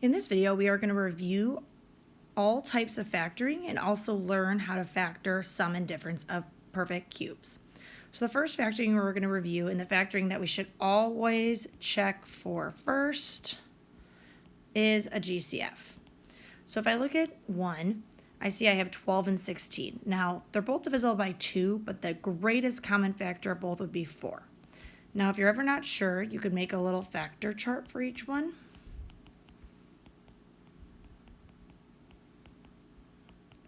In this video, we are going to review all types of factoring and also learn how to factor sum and difference of perfect cubes. So the first factoring we're going to review, and the factoring that we should always check for first, is a GCF. So if I look at 1, I see I have 12 and 16. Now, they're both divisible by 2, but the greatest common factor of both would be 4. Now, if you're ever not sure, you could make a little factor chart for each one.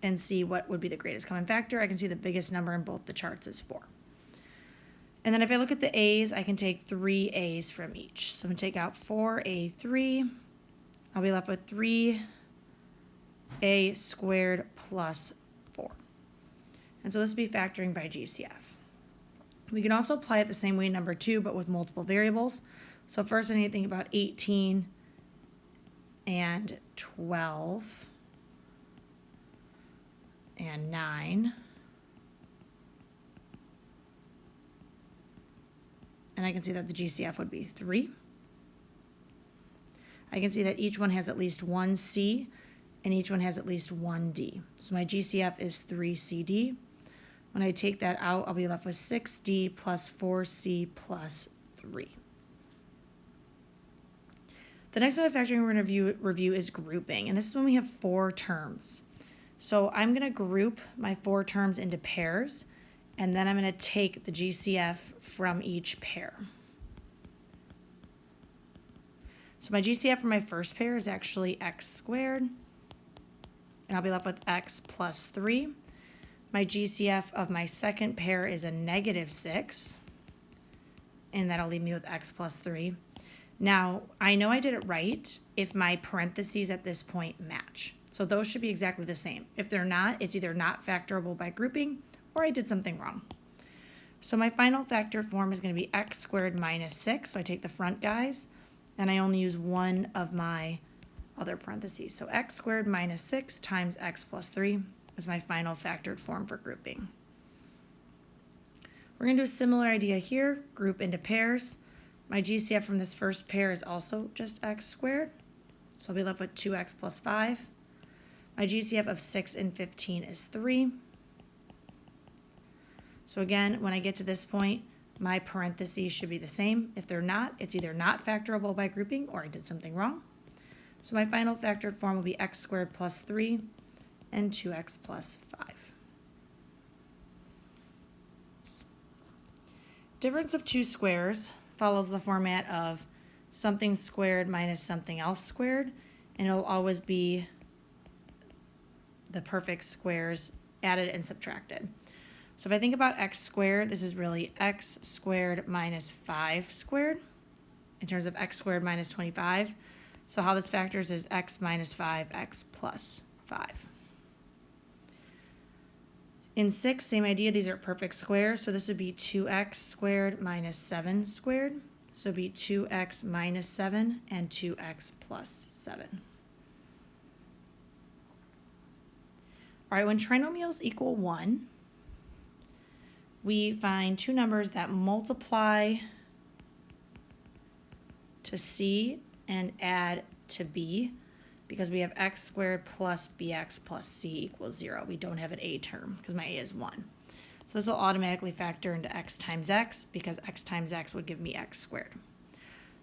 And see what would be the greatest common factor. I can see the biggest number in both the charts is 4. And then if I look at the A's, I can take 3 A's from each. So I'm going to take out 4A3. I'll be left with 3A squared plus 4. And so this would be factoring by GCF. We can also apply it the same way in number 2, but with multiple variables. So first I need to think about 18 and 12. And 9. And I can see that the GCF would be 3. I can see that each one has at least one C and each one has at least one D. So my GCF is 3CD. When I take that out, I'll be left with 6D plus 4C plus 3. The next kind of factoring we're going to review is grouping. And this is when we have 4 terms. So I'm going to group my 4 terms into pairs, and then I'm going to take the GCF from each pair. So my GCF for my first pair is actually x squared, and I'll be left with x plus 3. My GCF of my second pair is a negative 6, and that'll leave me with x plus 3. Now, I know I did it right if my parentheses at this point match. So those should be exactly the same. If they're not, it's either not factorable by grouping or I did something wrong. So my final factored form is going to be x squared minus 6. So I take the front guys and I only use one of my other parentheses. So x squared minus 6 times x plus 3 is my final factored form for grouping. We're going to do a similar idea here, group into pairs. My GCF from this first pair is also just x squared. So I'll be left with 2x plus 5. My GCF of 6 and 15 is 3. So again, when I get to this point, my parentheses should be the same. If they're not, it's either not factorable by grouping or I did something wrong. So my final factored form will be x squared plus 3 and 2x plus 5. Difference of 2 squares follows the format of something squared minus something else squared, and it'll always be the perfect squares added and subtracted. So if I think about x squared, this is really x squared minus 5 squared in terms of x squared minus 25. So how this factors is x minus 5, x plus 5. In 6, same idea, these are perfect squares. So this would be 2x squared minus 7 squared. So it would be 2x minus 7 and 2x plus 7. All right, when trinomials equal 1, we find 2 numbers that multiply to C and add to B because we have x squared plus bx plus c equals 0. We don't have an a term because my a is 1. So this will automatically factor into x times x because x times x would give me x squared.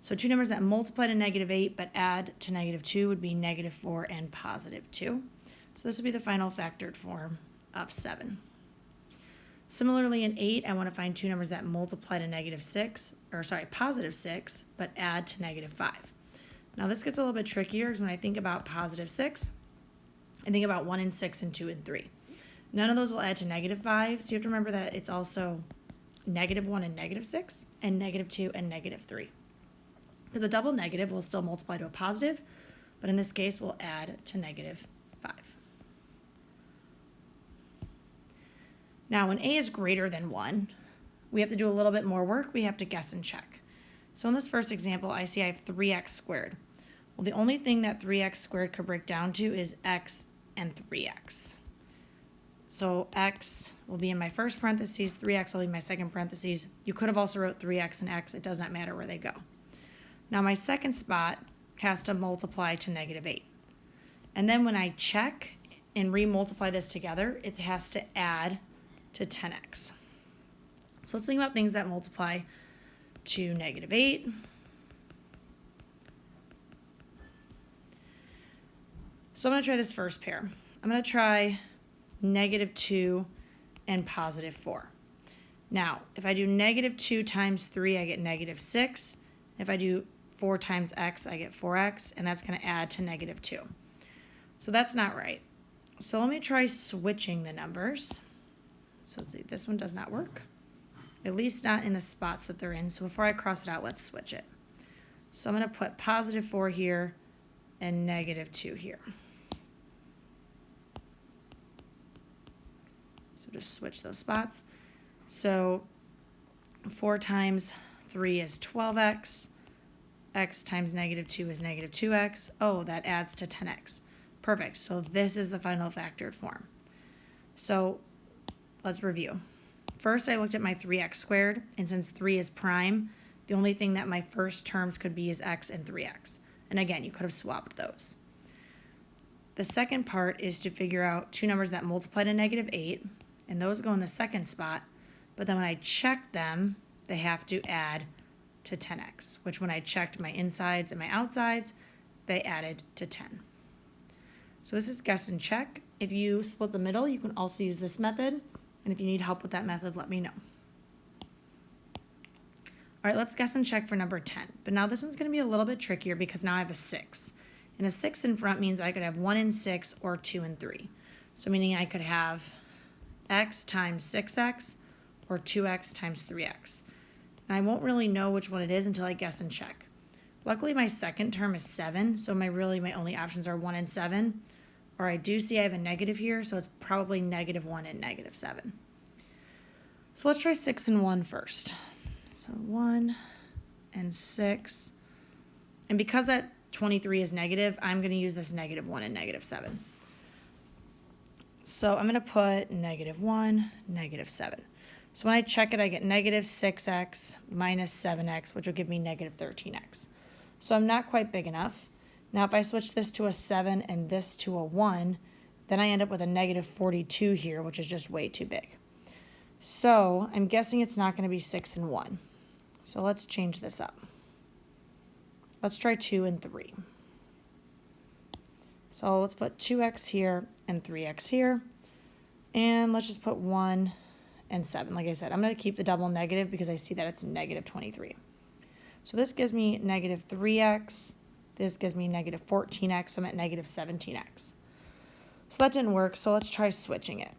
So 2 numbers that multiply to negative 8 but add to negative 2 would be negative 4 and positive 2. So this would be the final factored form of 7. Similarly, in 8, I want to find 2 numbers that multiply to positive 6, but add to negative 5. Now this gets a little bit trickier because when I think about positive 6, I think about 1 and 6 and 2 and 3. None of those will add to negative 5, so you have to remember that it's also negative 1 and negative 6, and negative 2 and negative 3. Because a double negative will still multiply to a positive, but in this case, we'll add to negative 5. Now, when a is greater than 1, we have to do a little bit more work. We have to guess and check. So in this first example, I see I have 3x squared. Well, the only thing that 3x squared could break down to is x and 3x. So x will be in my first parentheses, 3x will be in my second parentheses. You could have also wrote 3x and x. It does not matter where they go. Now my second spot has to multiply to negative 8. And then when I check and re-multiply this together, it has to add to 10x. So let's think about things that multiply to negative 8. So I'm going to try this first pair. I'm going to try negative 2 and positive 4. Now, if I do negative 2 times 3, I get negative 6. If I do 4 times x, I get 4x, and that's going to add to negative 2. So that's not right. So let me try switching the numbers. So let's see, this one does not work, at least not in the spots that they're in. So before I cross it out, let's switch it. So I'm going to put positive 4 here and negative 2 here. So just switch those spots. So 4 times 3 is 12x. X times negative 2 is negative 2x. Oh, that adds to 10x. Perfect. So this is the final factored form. So let's review. First, I looked at my 3x squared, and since 3 is prime, the only thing that my first terms could be is x and 3x. And again, you could have swapped those. The second part is to figure out two numbers that multiply to negative 8, and those go in the second spot, but then when I check them, they have to add to 10x, which when I checked my insides and my outsides, they added to 10. So this is guess and check. If you split the middle, you can also use this method, and if you need help with that method, let me know. All right, let's guess and check for number 10. But now this one's going to be a little bit trickier because now I have a 6. And a 6 in front means I could have 1 and 6 or 2 and 3. So meaning I could have x times 6x or 2x times 3x. And I won't really know which one it is until I guess and check. Luckily, my second term is 7, so my only options are 1 and 7. Or I do see I have a negative here, so it's probably negative 1 and negative 7. So let's try 6 and 1 first. So 1 and 6. And because that 23 is negative, I'm going to use this negative 1 and negative 7. So I'm going to put negative 1, negative 7. So when I check it, I get negative 6x minus 7x, which will give me negative 13x. So I'm not quite big enough. Now if I switch this to a 7 and this to a 1, then I end up with a negative 42 here, which is just way too big. So I'm guessing it's not going to be 6 and 1. So let's change this up. Let's try 2 and 3. So let's put 2x here and 3x here. And let's just put 1 and 7. Like I said, I'm going to keep the double negative because I see that it's negative 23. So this gives me negative 3x. This gives me negative 14x. So I'm at negative 17x. So that didn't work. So let's try switching it.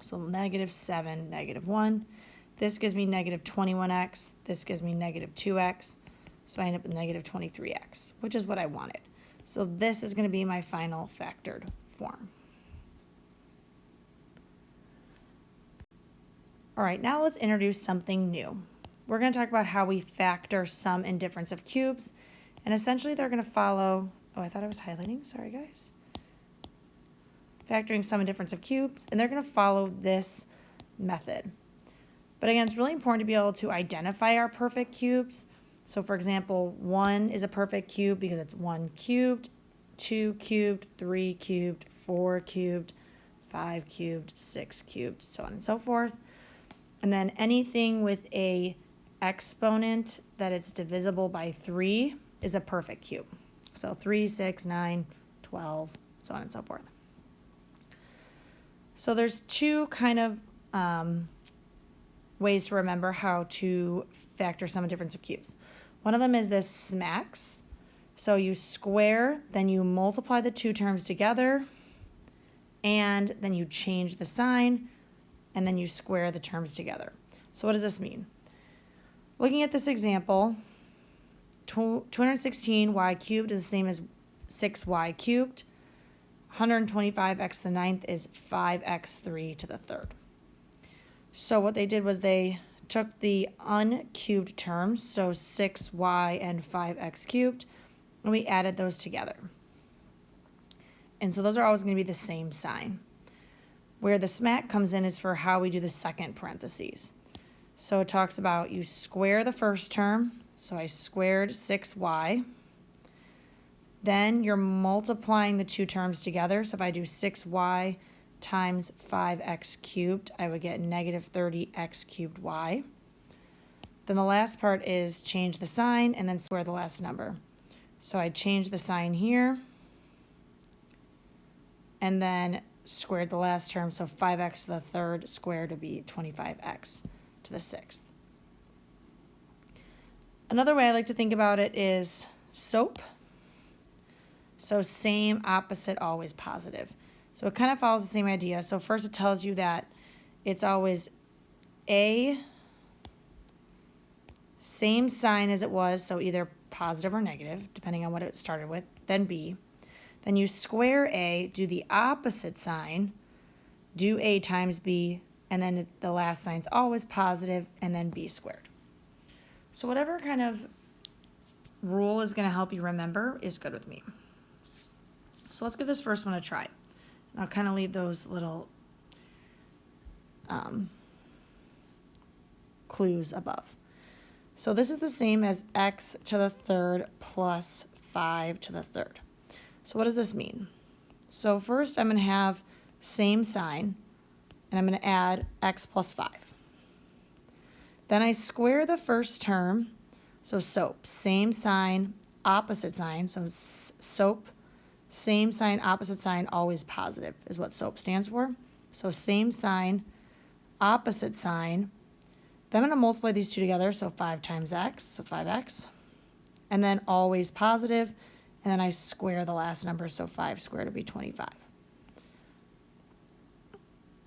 So negative 7, negative 1. This gives me negative 21x. This gives me negative 2x. So I end up with negative 23x, which is what I wanted. So this is going to be my final factored form. All right, now let's introduce something new. We're going to talk about how we factor sum and difference of cubes. And essentially they're going to follow, oh, I thought I was highlighting. Sorry, guys. Factoring sum and difference of cubes. And they're going to follow this method. But again, it's really important to be able to identify our perfect cubes. So for example, 1 is a perfect cube because it's 1 cubed, 2 cubed, 3 cubed, 4 cubed, 5 cubed, 6 cubed, so on and so forth. And then anything with a exponent that it's divisible by 3 is a perfect cube. So 3, 6, 9, 12, so on and so forth. So there's two kind of ways to remember how to factor sum and difference of cubes. One of them is this SMAX. So you square, then you multiply the two terms together, and then you change the sign, and then you square the terms together. So what does this mean? Looking at this example, 216y cubed is the same as 6y cubed. 125x to the ninth is 5x3 to the third. So what they did was they took the uncubed terms, so 6y and 5x cubed, and we added those together. And so those are always going to be the same sign. Where the smack comes in is for how we do the second parentheses. So it talks about you square the first term. So I squared 6y. Then you're multiplying the two terms together. So if I do 6y times 5x cubed, I would get negative 30x cubed y. Then the last part is change the sign and then square the last number. So I change the sign here and then squared the last term. So 5x to the third squared would be 25x to the sixth. Another way I like to think about it is SOAP. So same, opposite, always positive. So it kind of follows the same idea. So first it tells you that it's always A, same sign as it was, so either positive or negative, depending on what it started with, then B. Then you square A, do the opposite sign, do A times B, and then the last sign's always positive, and then B squared. So whatever kind of rule is going to help you remember is good with me. So let's give this first one a try. I'll kind of leave those little clues above. So this is the same as x to the third plus 5 to the third. So what does this mean? So first I'm going to have same sign, and I'm going to add x plus 5. Then I square the first term, so SOAP, same sign, opposite sign. So SOAP, same sign, opposite sign, always positive is what SOAP stands for. So same sign, opposite sign. Then I'm going to multiply these two together, so 5 times x, so 5x. And then always positive, and then I square the last number, so 5 squared would be 25.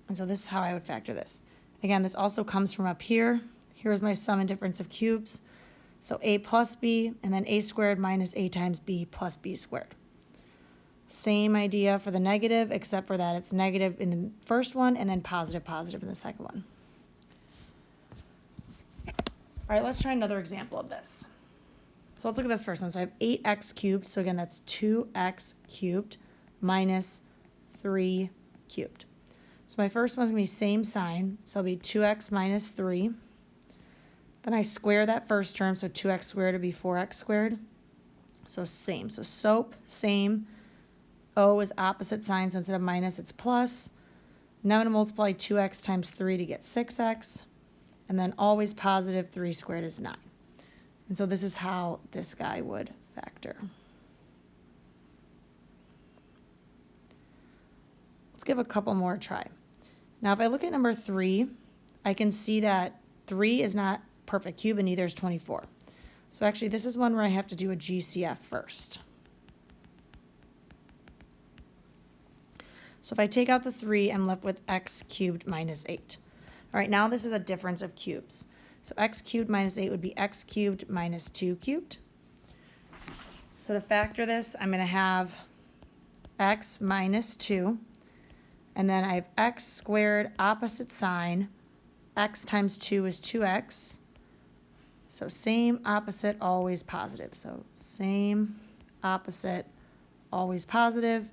And so this is how I would factor this. Again, this also comes from up here. Here's my sum and difference of cubes. So a plus b, and then a squared minus a times b plus b squared. Same idea for the negative, except for that it's negative in the first one and then positive in the second one. All right, let's try another example of this. So let's look at this first one. So I have 8x cubed. So again, that's 2x cubed minus 3 cubed. So my first one's going to be same sign. So it'll be 2x minus 3. Then I square that first term. So 2x squared would be 4x squared. So same. So SOAP, same. O is opposite sign. So instead of minus, it's plus. Now I'm going to multiply 2x times 3 to get 6x. And then always positive, 3 squared is 9. And so this is how this guy would factor. Let's give a couple more a try. Now if I look at number 3, I can see that 3 is not perfect cube and neither is 24. So actually this is one where I have to do a GCF first. So if I take out the 3, I'm left with x cubed minus 8. All right, now this is a difference of cubes. So x cubed minus 8 would be x cubed minus 2 cubed. So to factor this, I'm going to have x minus 2. And then I have x squared opposite sign. X times 2 is 2x. So same, opposite, always positive. So same, opposite, always positive.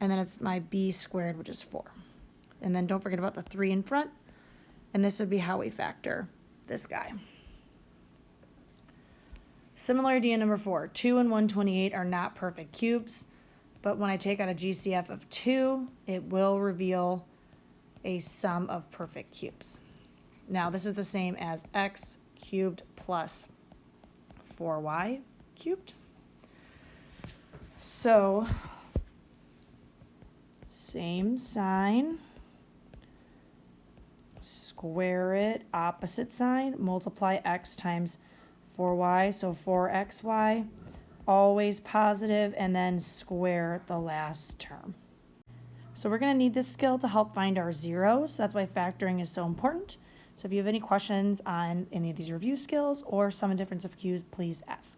And then it's my b squared, which is 4. And then don't forget about the 3 in front. And this would be how we factor this guy. Similar idea number 4. 2 and 128 are not perfect cubes, but when I take out a GCF of 2, it will reveal a sum of perfect cubes. Now this is the same as x cubed plus 4y cubed. So same sign. Square it, opposite sign, multiply x times 4y, so 4xy, always positive, and then square the last term. So we're going to need this skill to help find our zeros, so that's why factoring is so important. So if you have any questions on any of these review skills or sum and difference of cubes, please ask.